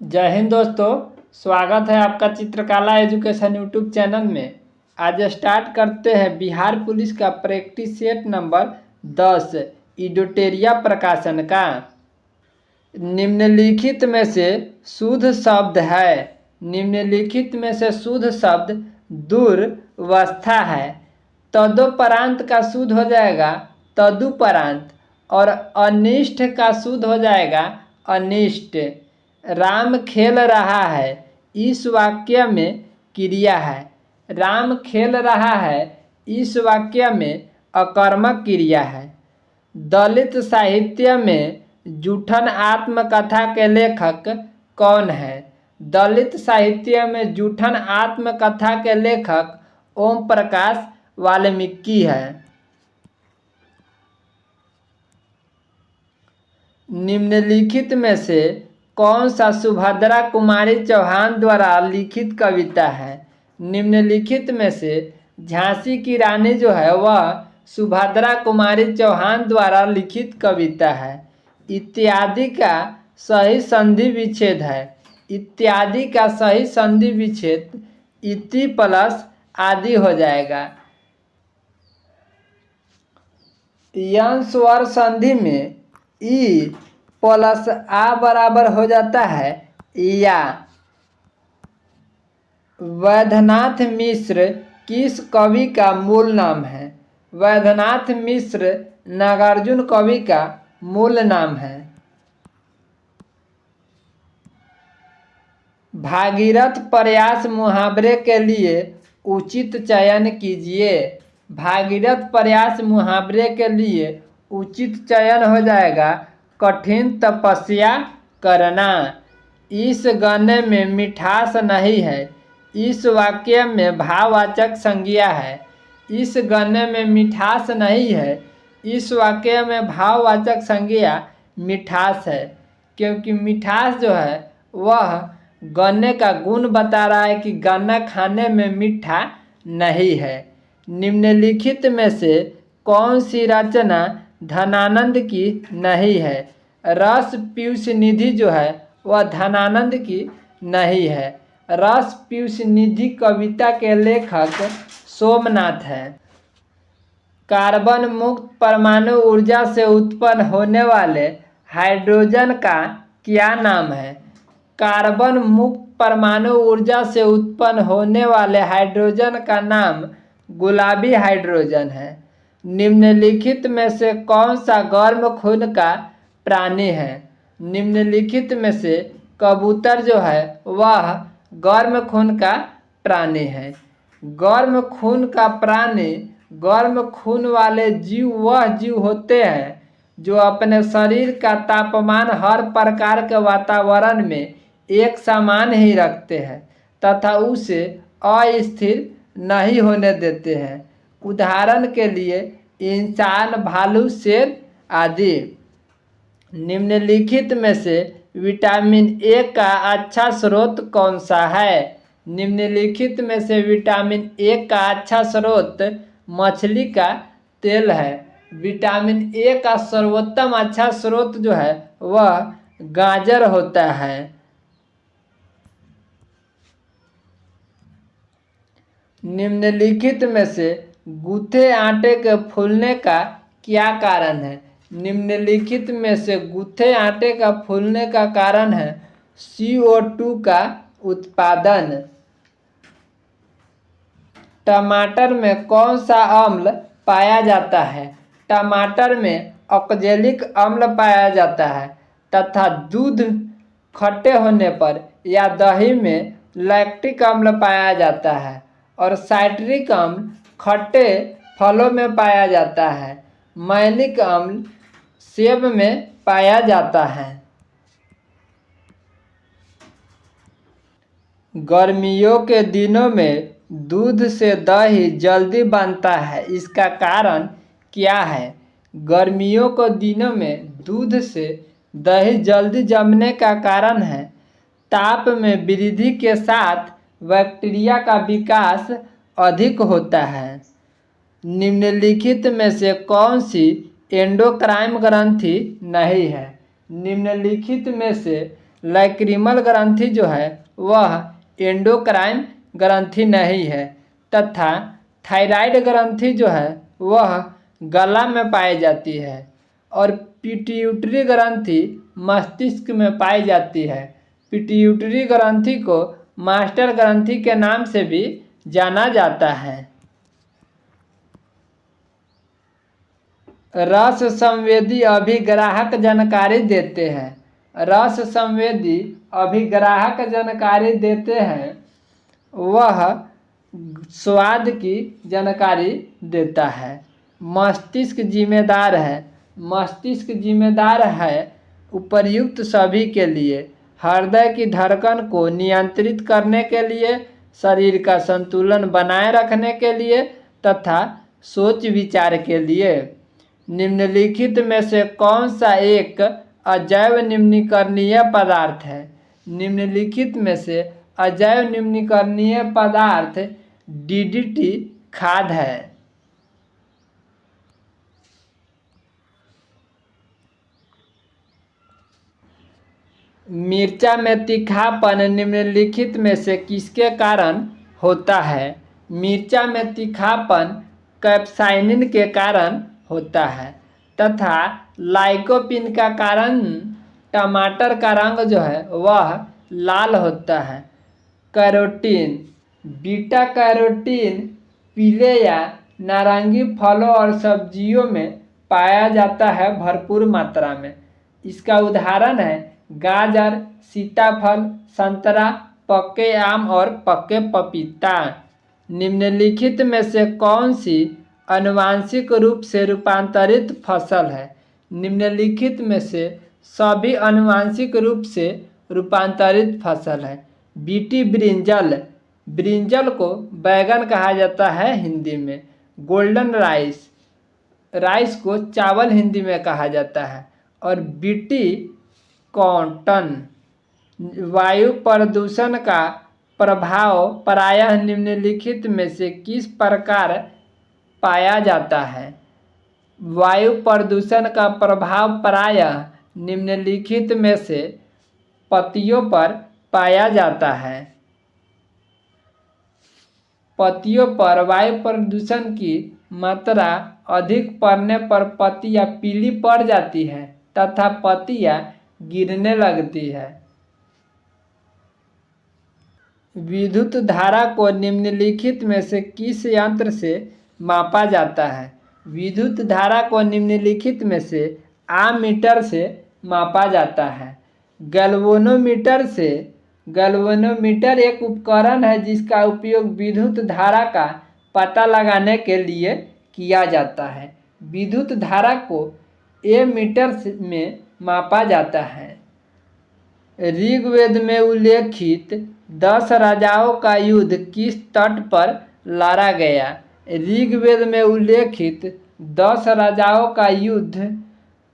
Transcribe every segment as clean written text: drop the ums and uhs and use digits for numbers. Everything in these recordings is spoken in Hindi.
जय हिंद दोस्तों। स्वागत है आपका चित्रकला एजुकेशन यूट्यूब चैनल में। आज स्टार्ट करते हैं बिहार पुलिस का प्रैक्टिस सेट नंबर 10 इडोटेरिया प्रकाशन का। निम्नलिखित में से शुद्ध शब्द है। निम्नलिखित में से शुद्ध शब्द दुर्वस्था है। तदोपरांत का शुद्ध हो जाएगा तदुपरांत और अनिष्ट का शुद्ध हो जाएगा अनिष्ट। राम खेल रहा है, इस वाक्य में क्रिया है। राम खेल रहा है इस वाक्य में अकर्मक क्रिया है। दलित साहित्य में जूठन आत्मकथा के लेखक कौन है? दलित साहित्य में जूठन आत्मकथा के लेखक ओम प्रकाश वाल्मीकि है। निम्नलिखित में से कौन सा सुभद्रा कुमारी चौहान द्वारा लिखित कविता है? निम्नलिखित में से झांसी की रानी जो है वह सुभद्रा कुमारी चौहान द्वारा लिखित कविता है। इत्यादि का सही संधि विच्छेद है। इत्यादि का सही संधि विच्छेद इति प्लस आदि हो जाएगा। यन स्वर संधि में ई प्लस आ बराबर हो जाता है या। वैद्यनाथ मिश्र किस कवि का मूल नाम है? वैद्यनाथ मिश्र नागार्जुन कवि का मूल नाम है। भागीरथ प्रयास मुहावरे के लिए उचित चयन कीजिए। भागीरथ प्रयास मुहावरे के लिए उचित चयन हो जाएगा कठिन तपस्या करना। इस गाने में मिठास नहीं है, इस वाक्य में भाववाचक संज्ञा है। इस गाने में मिठास नहीं है, इस वाक्य में भाववाचक संज्ञा मिठास है, क्योंकि मिठास जो है वह गन्ने का गुण बता रहा है कि गन्ना खाने में मीठा नहीं है। निम्नलिखित में से कौन सी रचना धनानंद की नहीं है? रस पीयूष निधि जो है वह धनानंद की नहीं है। रस पीयूष निधि कविता के लेखक सोमनाथ है। कार्बन मुक्त परमाणु ऊर्जा से उत्पन्न होने वाले हाइड्रोजन का क्या नाम है? कार्बन मुक्त परमाणु ऊर्जा से उत्पन्न होने वाले हाइड्रोजन का नाम गुलाबी हाइड्रोजन है। निम्नलिखित में से कौन सा गर्म खून का प्राणी है? निम्नलिखित में से कबूतर जो है वह गर्म खून का प्राणी है। गर्म खून का प्राणी, गर्म खून वाले जीव वह जीव होते हैं जो अपने शरीर का तापमान हर प्रकार के वातावरण में एक समान ही रखते हैं तथा उसे अस्थिर नहीं होने देते हैं। उदाहरण के लिए इंसान, भालू, शेर आदि। निम्नलिखित में से विटामिन ए का अच्छा स्रोत कौन सा है? निम्नलिखित में से विटामिन ए का अच्छा स्रोत मछली का तेल है। विटामिन ए का सर्वोत्तम अच्छा स्रोत जो है वह गाजर होता है। निम्नलिखित में से गूथे आटे के फूलने का क्या कारण है? निम्नलिखित में से गूथे आटे का फूलने का कारण है CO2 का उत्पादन। टमाटर में कौन सा अम्ल पाया जाता है? टमाटर में ऑक्जेलिक अम्ल पाया जाता है तथा दूध खट्टे होने पर या दही में लैक्टिक अम्ल पाया जाता है और साइट्रिक अम्ल खट्टे फलों में पाया जाता है। मैलिक अम्ल सेब में पाया जाता है। गर्मियों के दिनों में दूध से दही जल्दी बनता है, इसका कारण क्या है? गर्मियों के दिनों में दूध से दही जल्दी जमने का कारण है ताप में वृद्धि के साथ बैक्टीरिया का विकास अधिक होता है। निम्नलिखित में से कौन सी एंडोक्राइन ग्रंथि नहीं है? निम्नलिखित में से लैक्रिमल ग्रंथि जो है वह एंडोक्राइन ग्रंथि नहीं है तथा थायराइड ग्रंथि जो है वह गला में पाई जाती है और पिट्यूटरी ग्रंथि मस्तिष्क में पाई जाती है। पिट्यूटरी ग्रंथि को मास्टर ग्रंथि के नाम से भी जाना जाता है। रस संवेदी अभिग्राहक जानकारी देते हैं। रस संवेदी अभिग्राहक जानकारी देते हैं, वह स्वाद की जानकारी देता है। मस्तिष्क जिम्मेदार है। मस्तिष्क जिम्मेदार है उपर्युक्त सभी के लिए हृदय की धड़कन को नियंत्रित करने के लिए, शरीर का संतुलन बनाए रखने के लिए तथा सोच विचार के लिए। निम्नलिखित में से कौन सा एक अजैव निम्नीकरणीय पदार्थ है? निम्नलिखित में से अजैव निम्नीकरणीय पदार्थ डीडीटी खाद है। मिर्चा में तीखापन निम्नलिखित में से किसके कारण होता है? मिर्चा में तीखापन कैप्साइसिन के कारण होता है तथा लाइकोपीन का कारण टमाटर का रंग जो है वह लाल होता है। कैरोटीन, बीटा कैरोटीन पीले या नारंगी फलों और सब्जियों में पाया जाता है भरपूर मात्रा में। इसका उदाहरण है गाजर, सीताफल, संतरा, पके आम और पके पपीता। निम्नलिखित में से कौन सी आनुवांशिक रूप से रूपांतरित फसल है? निम्नलिखित में से सभी आनुवांशिक रूप से रूपांतरित फसल है। बीटी ब्रिंजल, ब्रिंजल को बैगन कहा जाता है हिंदी में। गोल्डन राइस, राइस को चावल हिंदी में कहा जाता है। और बीटी कॉटन। वायु प्रदूषण का प्रभाव प्रायः निम्नलिखित में से किस प्रकार पाया जाता है? वायु प्रदूषण का प्रभाव प्रायः निम्नलिखित में से पत्तियों पर पाया जाता है। पत्तियों पर वायु प्रदूषण की मात्रा अधिक पड़ने पर पत्तियां पीली पड़ जाती है तथा पत्तियां गिरने लगती है। विद्युत धारा को निम्नलिखित में से किस यंत्र से मापा जाता है? विद्युत धारा को निम्नलिखित में से आममीटर से मापा जाता है। गैल्वेनोमीटर से। गैल्वेनोमीटर एक उपकरण है जिसका उपयोग विद्युत धारा का पता लगाने के लिए किया जाता है। विद्युत धारा को एमीटर में मापा जाता है। ऋग्वेद में उल्लेखित 10 राजाओं का युद्ध किस तट पर लड़ा गया? ऋग्वेद में उल्लेखित 10 राजाओं का युद्ध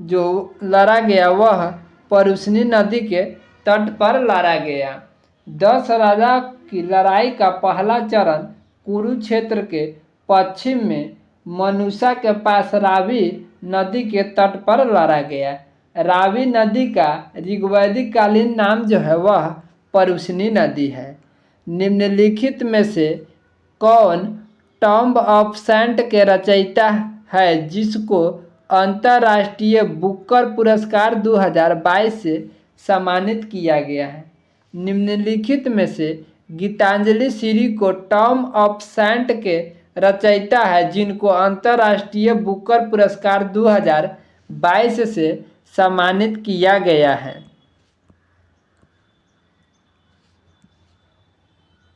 जो लड़ा गया वह परुशनी नदी के तट पर लड़ा गया। 10 राजा की लड़ाई का पहला चरण कुरुक्षेत्र के पश्चिम में मनुषा के पास रावी नदी के तट पर लड़ा गया। रावी नदी का ऋग्वैदिक कालीन नाम जो है वह परुशनी नदी है। निम्नलिखित में से कौन टॉम्ब ऑफ सेंट के रचयिता है जिसको अंतर्राष्ट्रीय बुकर पुरस्कार 2022 से सम्मानित किया गया है? निम्नलिखित में से गीतांजलि श्री को टॉम्ब ऑफ सेंट के रचयिता है जिनको अंतर्राष्ट्रीय बुकर पुरस्कार 2022 से सम्मानित किया गया है।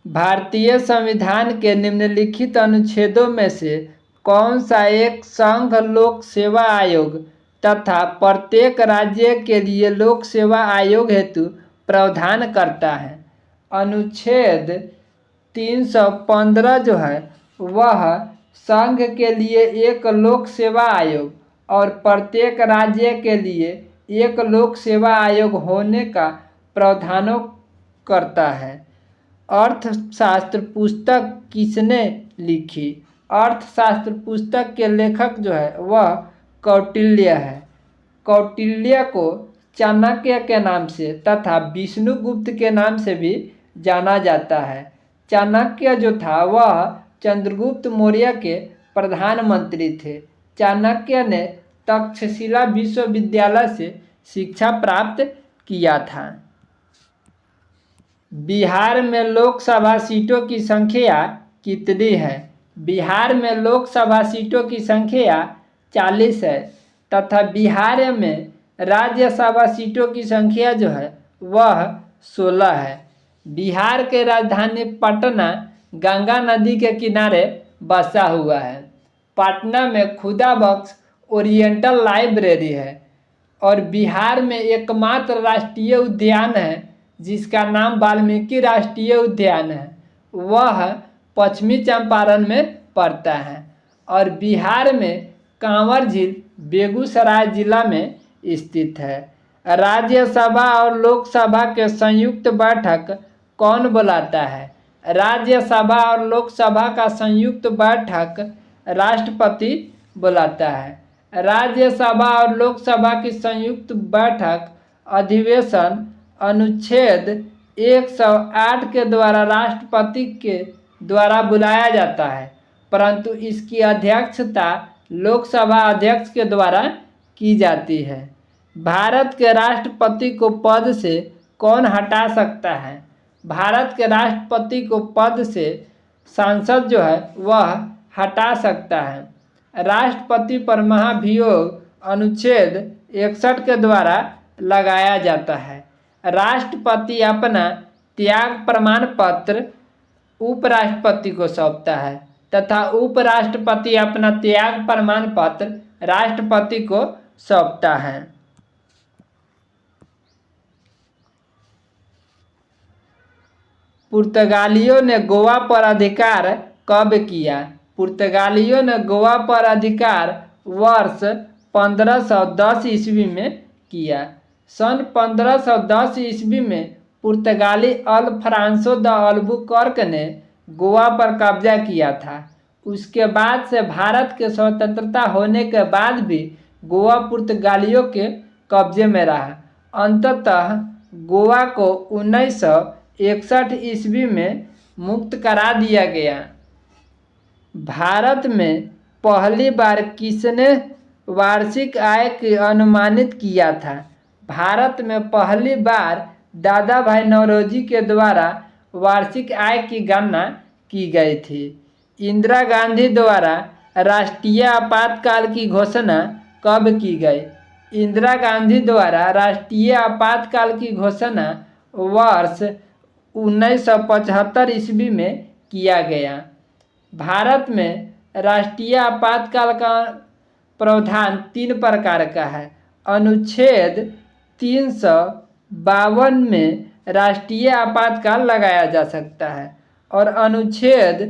भारतीय संविधान के निम्नलिखित अनुच्छेदों में से कौन सा एक संघ लोक सेवा आयोग तथा प्रत्येक राज्य के लिए लोक सेवा आयोग हेतु प्रावधान करता है? अनुच्छेद 315 जो है वह संघ के लिए एक लोक सेवा आयोग और प्रत्येक राज्य के लिए एक लोक सेवा आयोग होने का प्रावधान करता है। अर्थशास्त्र पुस्तक किसने लिखी? अर्थशास्त्र पुस्तक के लेखक जो है वह कौटिल्य है। कौटिल्य को चाणक्य के नाम से तथा विष्णुगुप्त के नाम से भी जाना जाता है। चाणक्य जो था वह चंद्रगुप्त मौर्य के प्रधानमंत्री थे। चाणक्य ने तक्षशिला विश्वविद्यालय से शिक्षा प्राप्त किया था। बिहार में लोकसभा सीटों की संख्या कितनी है? बिहार में लोकसभा सीटों की संख्या 40 है तथा बिहार में राज्यसभा सीटों की संख्या जो है वह 16 है। बिहार के राजधानी पटना गंगा नदी के किनारे बसा हुआ है। पटना में खुदा बख्श ओरिएंटल लाइब्रेरी है और बिहार में एकमात्र राष्ट्रीय उद्यान है जिसका नाम वाल्मीकि राष्ट्रीय उद्यान है, वह पश्चिमी चंपारण में पड़ता है। और बिहार में कांवर झील बेगूसराय जिला में स्थित है। राज्यसभा और लोकसभा के संयुक्त बैठक कौन बुलाता है? राज्यसभा और लोकसभा का संयुक्त बैठक राष्ट्रपति बुलाता है। राज्यसभा और लोकसभा की संयुक्त बैठक अधिवेशन अनुच्छेद 108 के द्वारा राष्ट्रपति के द्वारा बुलाया जाता है, परंतु इसकी अध्यक्षता लोकसभा अध्यक्ष के द्वारा की जाती है। भारत के राष्ट्रपति को पद से कौन हटा सकता है? भारत के राष्ट्रपति को पद से सांसद जो है वह हटा सकता है। राष्ट्रपति पर महाभियोग अनुच्छेद 61 के द्वारा लगाया जाता है। राष्ट्रपति अपना त्याग प्रमाण पत्र उपराष्ट्रपति को सौंपता है तथा उपराष्ट्रपति अपना त्याग प्रमाण पत्र राष्ट्रपति को सौंपता है। पुर्तगालियों ने गोवा पर अधिकार कब किया? पुर्तगालियों ने गोवा पर अधिकार वर्ष 1510 ईस्वी में किया। सन 1510 ईस्वी में पुर्तगाली अल्फ्रांसो द अल्बुकर्क ने गोवा पर कब्जा किया था। उसके बाद से भारत के स्वतंत्रता होने के बाद भी गोवा पुर्तगालियों के कब्जे में रहा। अंततः गोवा को 1961 ईस्वी में मुक्त करा दिया गया। भारत में पहली बार किसने वार्षिक आय की अनुमानित किया था? भारत में पहली बार दादा भाई नौरोजी के द्वारा वार्षिक आय की गणना की गई थी। इंदिरा गांधी द्वारा राष्ट्रीय आपातकाल की घोषणा कब की गई? इंदिरा गांधी द्वारा राष्ट्रीय आपातकाल की घोषणा वर्ष 1975 ईस्वी में किया गया। भारत में राष्ट्रीय आपातकाल का प्रावधान 3 प्रकार का है। अनुच्छेद 352 में राष्ट्रीय आपातकाल लगाया जा सकता है और अनुच्छेद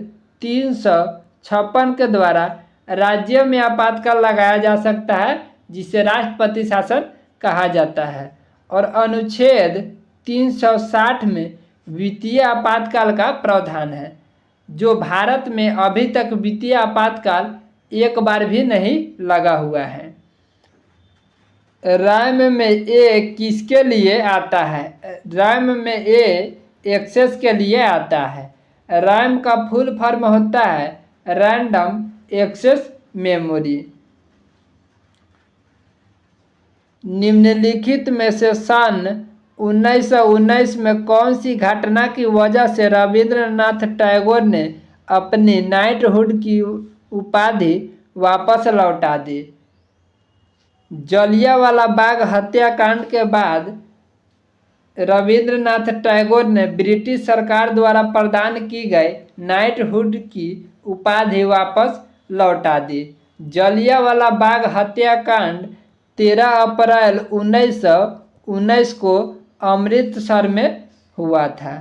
356 के द्वारा राज्य में आपातकाल लगाया जा सकता है जिसे राष्ट्रपति शासन कहा जाता है और अनुच्छेद 360 में वित्तीय आपातकाल का प्रावधान है, जो भारत में अभी तक वित्तीय आपातकाल एक बार भी नहीं लगा हुआ है। रैम में ए किसके लिए आता है? रैम में ए एक्सेस के लिए आता है। रैम का फुल फॉर्म होता है रैंडम एक्सेस मेमोरी। निम्नलिखित में से सन 1919 में कौन सी घटना की वजह से रविंद्रनाथ टैगोर ने अपनी नाइटहुड की उपाधि वापस लौटा दी? जलियांवाला बाग हत्याकांड के बाद रविंद्रनाथ टैगोर ने ब्रिटिश सरकार द्वारा प्रदान की गई नाइटहुड की उपाधि वापस लौटा दी। जलियांवाला बाग हत्याकांड 13 अप्रैल 1919 को अमृतसर में हुआ था।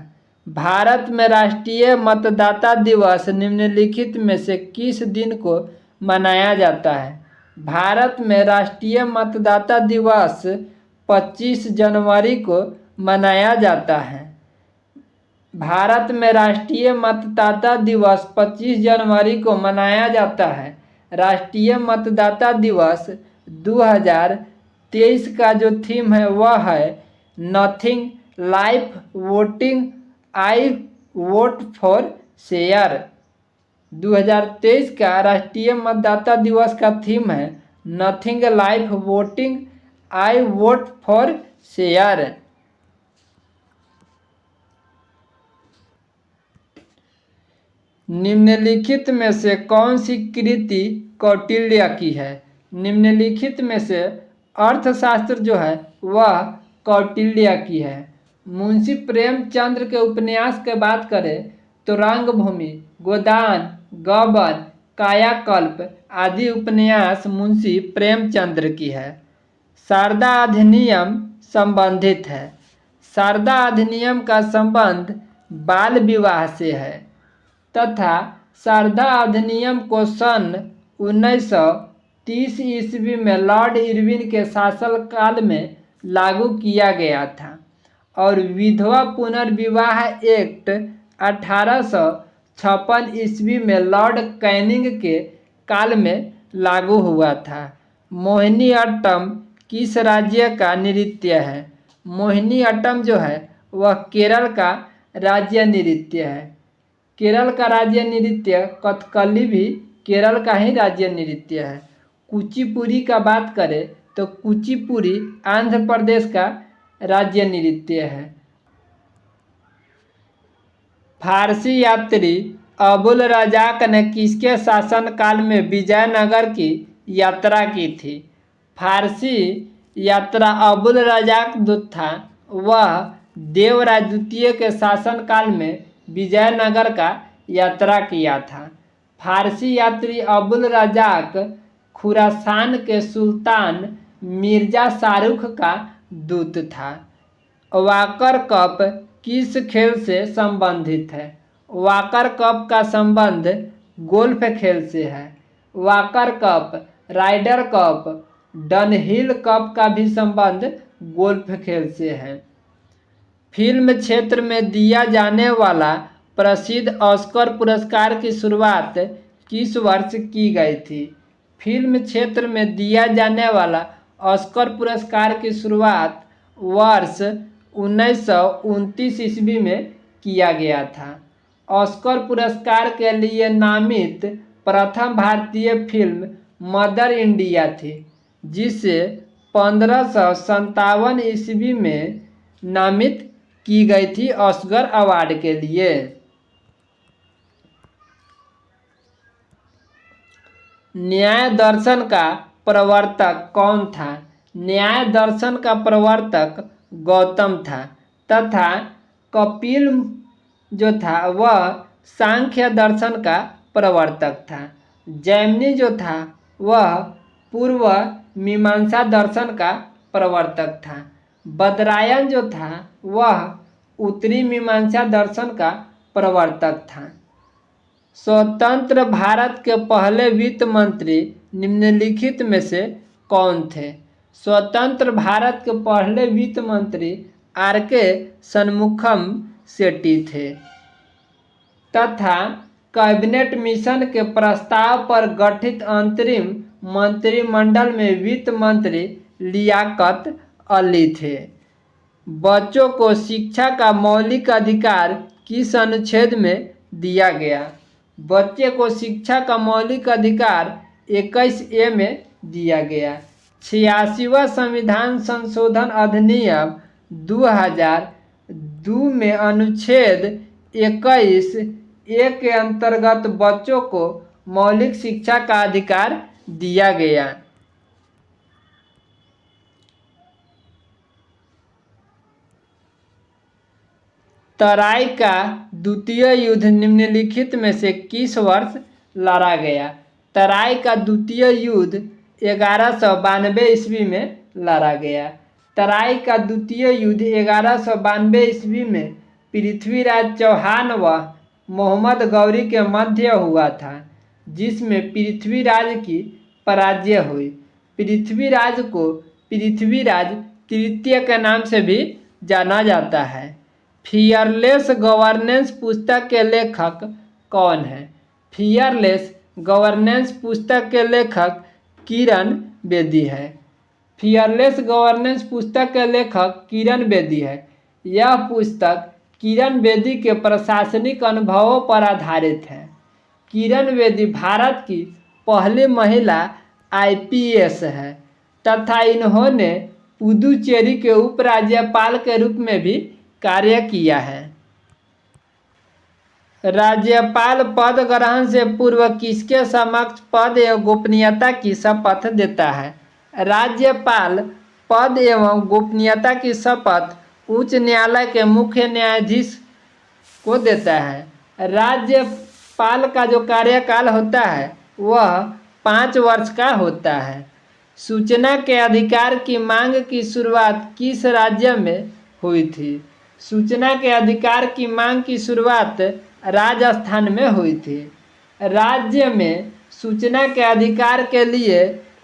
भारत में राष्ट्रीय मतदाता दिवस निम्नलिखित में से किस दिन को मनाया जाता है? भारत में राष्ट्रीय मतदाता दिवस 25 जनवरी को मनाया जाता है। भारत में राष्ट्रीय मतदाता दिवस 25 जनवरी को मनाया जाता है। राष्ट्रीय मतदाता दिवस 2023 का जो थीम है वह है nothing life voting I vote for share. 2023 का राष्ट्रीय मतदाता दिवस का थीम है nothing life voting I vote for share. निम्नलिखित में से कौन सी कृति कौटिल्य की है? निम्नलिखित में से अर्थशास्त्र जो है वह कौटिल्य की है। मुंशी प्रेमचंद्र के उपन्यास के बात करें तो रंगभूमि, गोदान, गबन, कायाकल्प आदि उपन्यास मुंशी प्रेमचंद्र की है। शारदा अधिनियम संबंधित है। शारदा अधिनियम का संबंध बाल विवाह से है तथा शारदा अधिनियम को सन 1930 ईस्वी में लॉर्ड इरविन के शासनकाल में लागू किया गया था और विधवा पुनर्विवाह एक्ट 1856 ईस्वी में लॉर्ड कैनिंग के काल में लागू हुआ था। मोहिनीअट्टम किस राज्य का नृत्य है? मोहिनीअट्टम जो है वह केरल का राज्य नृत्य है। केरल का राज्य नृत्य कथकली भी केरल का ही राज्य नृत्य है। कुचिपुड़ी का बात करें तो कुचिपुड़ी आंध्र प्रदेश का राज्य नृत्य है। फारसी यात्री अबुल रजाक ने किसके शासनकाल में विजयनगर की यात्रा की थी? फारसी यात्रा अबुल रजाक जो था वह देवराय द्वितीय के शासनकाल में विजयनगर का यात्रा किया था। फारसी यात्री अबुल रजाक खुरासान के सुल्तान मिर्जा शाहरुख का दूत था। वाकर कप किस खेल से संबंधित है? वाकर कप का संबंध गोल्फ खेल से है। Walker Cup, Ryder Cup, Dunhill Cup का भी संबंध गोल्फ खेल से है। फिल्म क्षेत्र में दिया जाने वाला प्रसिद्ध ऑस्कर पुरस्कार की शुरुआत किस वर्ष की गई थी? फिल्म क्षेत्र में दिया जाने वाला ऑस्कर पुरस्कार की शुरुआत वर्ष 1929 ईस्वी में किया गया था। ऑस्कर पुरस्कार के लिए नामित प्रथम भारतीय फिल्म मदर इंडिया थी, जिसे 1557 ईस्वी में नामित की गई थी ऑस्कर अवार्ड के लिए। न्याय दर्शन का प्रवर्तक कौन था? न्याय दर्शन का प्रवर्तक गौतम था तथा कपिल जो था वह सांख्य दर्शन का प्रवर्तक था। जैमिनी जो था वह पूर्व मीमांसा दर्शन का प्रवर्तक था। बदरायन जो था वह उत्तरी मीमांसा दर्शन का प्रवर्तक था। स्वतंत्र भारत के पहले वित्त मंत्री निम्नलिखित में से कौन थे? स्वतंत्र भारत के पहले वित्त मंत्री आर.के. शनमुखम शेट्टी थे तथा कैबिनेट मिशन के प्रस्ताव पर गठित अंतरिम मंत्रिमंडल में वित्त मंत्री लियाकत अली थे। बच्चों को शिक्षा का मौलिक अधिकार किस अनुच्छेद में दिया गया? बच्चे को शिक्षा का मौलिक अधिकार 21A में दिया गया। 86वां संविधान संशोधन अधिनियम 2002 में अनुच्छेद 21A के अंतर्गत बच्चों को मौलिक शिक्षा का अधिकार दिया गया। तराई का द्वितीय युद्ध निम्नलिखित में से किस वर्ष लड़ा गया? तराई का द्वितीय युद्ध 1192 ईस्वी में लड़ा गया। तराई का द्वितीय युद्ध 1192 ईस्वी में पृथ्वीराज चौहान व मोहम्मद गौरी के मध्य हुआ था, जिसमें पृथ्वीराज की पराजय हुई। पृथ्वीराज को पृथ्वीराज तृतीय के नाम से भी जाना जाता है। फियरलेस गवर्नेंस पुस्तक के लेखक कौन है? फियरलेस गवर्नेंस पुस्तक के लेखक किरण बेदी है। फियरलेस गवर्नेंस पुस्तक के लेखक किरण बेदी है। यह पुस्तक किरण बेदी के प्रशासनिक अनुभवों पर आधारित है। किरण बेदी भारत की पहली महिला आईपीएस है तथा इन्होंने पुदुचेरी के उपराज्यपाल के रूप में भी कार्य किया है। राज्यपाल पद ग्रहण से पूर्व किसके समक्ष पद एवं गोपनीयता की शपथ देता है? राज्यपाल पद एवं गोपनीयता की शपथ उच्च न्यायालय के मुख्य न्यायाधीश को देता है। राज्यपाल का जो कार्यकाल होता है वह 5 वर्ष का होता है। सूचना के अधिकार की मांग की शुरुआत किस राज्य में हुई थी? सूचना के अधिकार की मांग की शुरुआत राजस्थान में हुई थी। राज्य में सूचना के अधिकार के लिए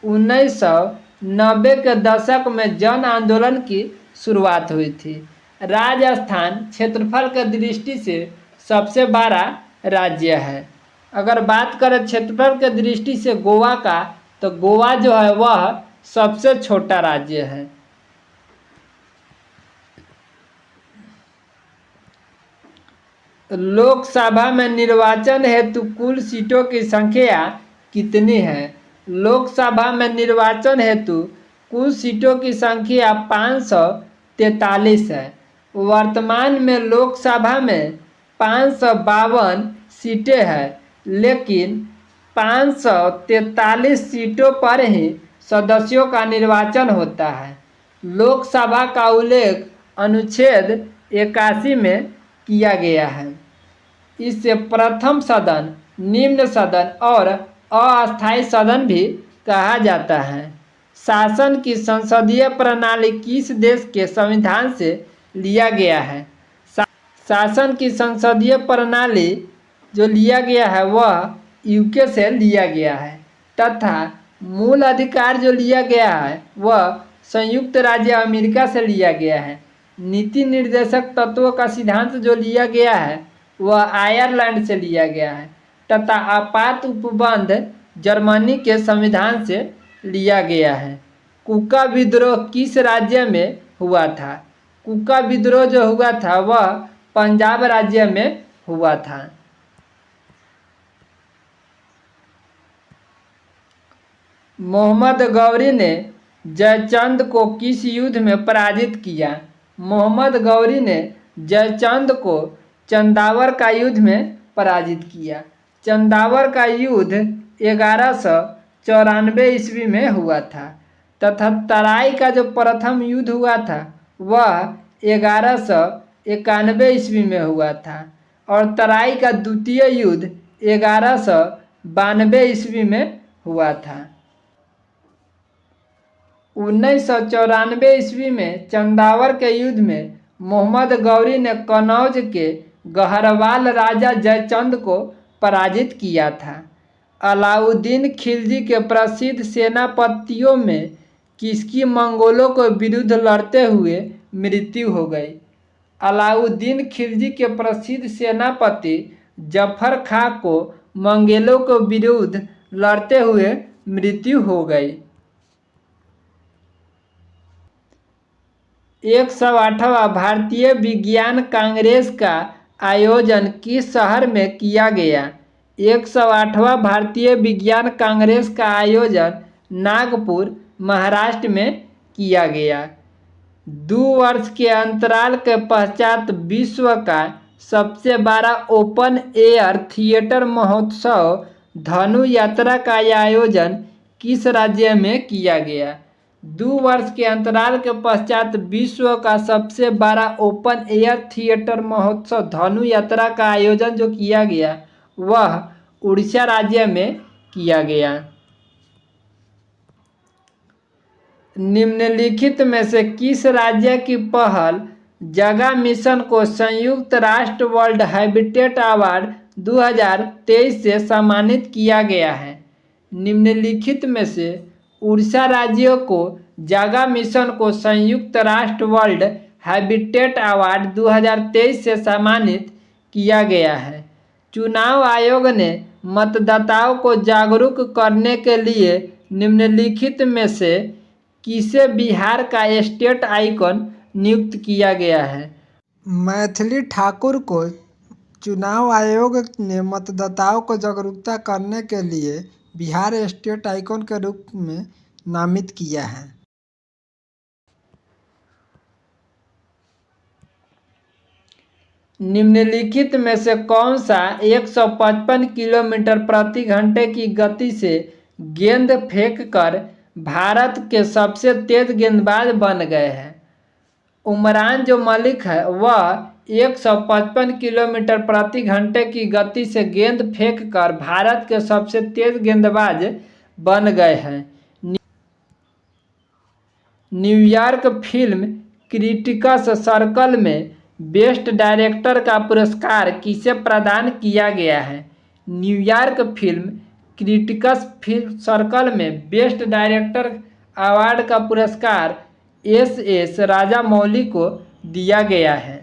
1990 के दशक में जन आंदोलन की शुरुआत हुई थी। राजस्थान क्षेत्रफल के दृष्टि से सबसे बड़ा राज्य है। अगर बात करें क्षेत्रफल के दृष्टि से गोवा का, तो गोवा जो है वह सबसे छोटा राज्य है। लोकसभा में निर्वाचन हेतु कुल सीटों की संख्या कितनी है? लोकसभा में निर्वाचन हेतु कुल सीटों की संख्या 543 है। वर्तमान में लोकसभा में 552 सीटें हैं, लेकिन 543 सीटों पर ही सदस्यों का निर्वाचन होता है। लोकसभा का उल्लेख अनुच्छेद 81 में किया गया है। इसे प्रथम सदन, निम्न सदन और अस्थायी सदन भी कहा जाता है। शासन की संसदीय प्रणाली किस देश के संविधान से लिया गया है? शासन की संसदीय प्रणाली जो लिया गया है वह यूके से लिया गया है तथा मूल अधिकार जो लिया गया है वह संयुक्त राज्य अमेरिका से लिया गया है। नीति निर्देशक तत्वों का सिद्धांत जो लिया गया है वह आयरलैंड से लिया गया है तथा आपात उपबंध जर्मनी के संविधान से लिया गया है। कुका विद्रोह किस राज्य में हुआ था? कुका विद्रोह जो हुआ था वह पंजाब राज्य में हुआ था। मोहम्मद गौरी ने जयचंद को किस युद्ध में पराजित किया? मोहम्मद गौरी ने जयचंद को चंदावर का युद्ध में पराजित किया। चंदावर का युद्ध 1194 ईस्वी में हुआ था तथा तराई का जो प्रथम युद्ध हुआ था वह 1191 ईस्वी में हुआ था और तराई का द्वितीय युद्ध 1192 ईस्वी में हुआ था। 1994 ईस्वी में चंदावर के युद्ध में मोहम्मद गौरी ने कनौज के गहरवाल राजा जयचंद को पराजित किया था। अलाउद्दीन खिलजी के प्रसिद्ध सेनापतियों में किसकी मंगोलों के विरुद्ध लड़ते हुए मृत्यु हो गई? अलाउद्दीन खिलजी के प्रसिद्ध सेनापति जफर खां को मंगोलों के विरुद्ध लड़ते हुए मृत्यु हो गई। 108वां भारतीय विज्ञान कांग्रेस का आयोजन किस शहर में किया गया? 108वां भारतीय विज्ञान कांग्रेस का आयोजन नागपुर, महाराष्ट्र में किया गया। 2 वर्ष के अंतराल के पश्चात विश्व का सबसे बड़ा ओपन एयर थिएटर महोत्सव धनु यात्रा का आयोजन किस राज्य में किया गया? 2 वर्ष के अंतराल के पश्चात विश्व का सबसे बड़ा ओपन एयर थिएटर महोत्सव धनु यात्रा का आयोजन जो किया गया वह उड़ीसा राज्य में किया गया। निम्नलिखित में से किस राज्य की पहल जगह मिशन को संयुक्त राष्ट्र वर्ल्ड हैबिटेट अवार्ड 2023 से सम्मानित किया गया है? निम्नलिखित में से उड़ीसा राज्य को जगह मिशन को संयुक्त राष्ट्र वर्ल्ड हैबिटेट अवार्ड 2023 से सम्मानित किया गया है। चुनाव आयोग ने मतदाताओं को जागरूक करने के लिए निम्नलिखित में से किसे बिहार का स्टेट आइकॉन नियुक्त किया गया है? मैथिली ठाकुर को चुनाव आयोग ने मतदाताओं को जागरूकता करने के लिए बिहार स्टेट आइकॉन के रूप में नामित किया है। निम्नलिखित में से कौन सा 155 किलोमीटर प्रति घंटे की गति से गेंद फेंककर भारत के सबसे तेज गेंदबाज बन गए हैं? उमरान जो मलिक है वह 155 किलोमीटर प्रति घंटे की गति से गेंद फेंककर भारत के सबसे तेज गेंदबाज बन गए हैं। न्यूयॉर्क फिल्म क्रिटिक्स सर्कल में बेस्ट डायरेक्टर का पुरस्कार किसे प्रदान किया गया है? न्यूयॉर्क फिल्म क्रिटिक्स सर्कल में बेस्ट डायरेक्टर अवार्ड का पुरस्कार एस राजामौली को दिया गया है।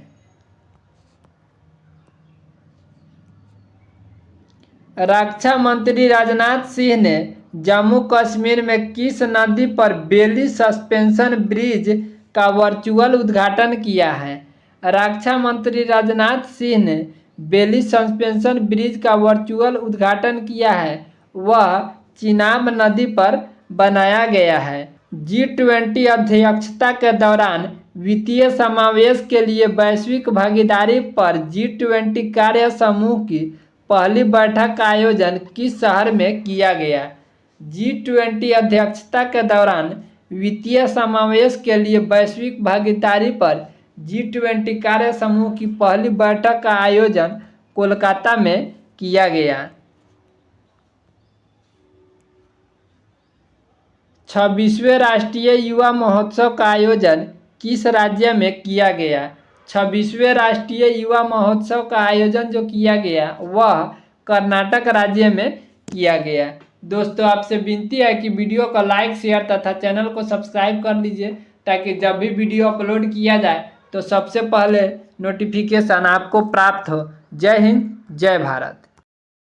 रक्षा मंत्री राजनाथ सिंह ने जम्मू कश्मीर में किस नदी पर बेली सस्पेंशन ब्रिज का वर्चुअल उद्घाटन किया है? रक्षा मंत्री राजनाथ सिंह ने बेली सस्पेंशन ब्रिज का वर्चुअल उद्घाटन किया है। वह चिनाब नदी पर बनाया गया है। G20 अध्यक्षता के दौरान वित्तीय समावेश के लिए वैश्विक भागीदारी पर G20 कार्य समूह की पहली बैठक का आयोजन किस शहर में किया गया? G20 अध्यक्षता के दौरान वित्तीय समावेश के लिए वैश्विक भागीदारी पर G20 कार्य समूह की पहली बैठक का आयोजन कोलकाता में किया गया। 26वें राष्ट्रीय युवा महोत्सव का आयोजन किस राज्य में किया गया? 26वें राष्ट्रीय युवा महोत्सव का आयोजन जो किया गया वह कर्नाटक राज्य में किया गया। दोस्तों आपसे विनती है कि वीडियो को लाइक शेयर तथा चैनल को सब्सक्राइब कर लीजिए ताकि जब भी वीडियो अपलोड किया जाए तो सबसे पहले नोटिफिकेशन आपको प्राप्त हो। जय हिंद, जय भारत।